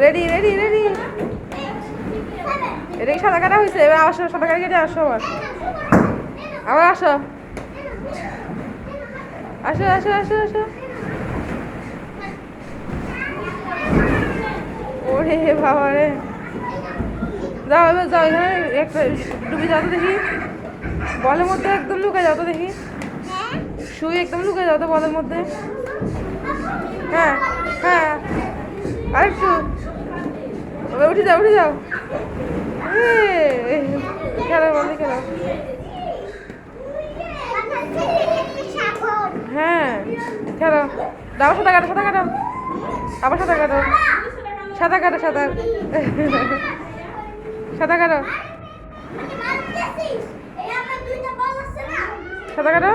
Ready ready ready. এটা কি সাদা কাটা হয়েছে? এবার আসো, সাদা কাটা কেটে আসো। আবার আসো, আসো আসো আসো আসো। ওরে বাবা রে, যাও এবার যাও, এখানে একটা ডুবে যাও তো দেখি, বলের মধ্যে একদম লুকে যাও তো দেখি, শুয়ে একদম লুকে যাও তো বলের মধ্যে। হ্যাঁ হ্যাঁ, আরেকটু, উঠে যাও উঠে যাও। খেলো বলে খেলো। হ্যাঁ খেলো, দাও সাঁতার কাটো সাঁতার কাটো, আবার সাঁতার কাটো, সাঁতার কাটো সাঁতার, সাঁতার কাটো সাঁতার কাটো।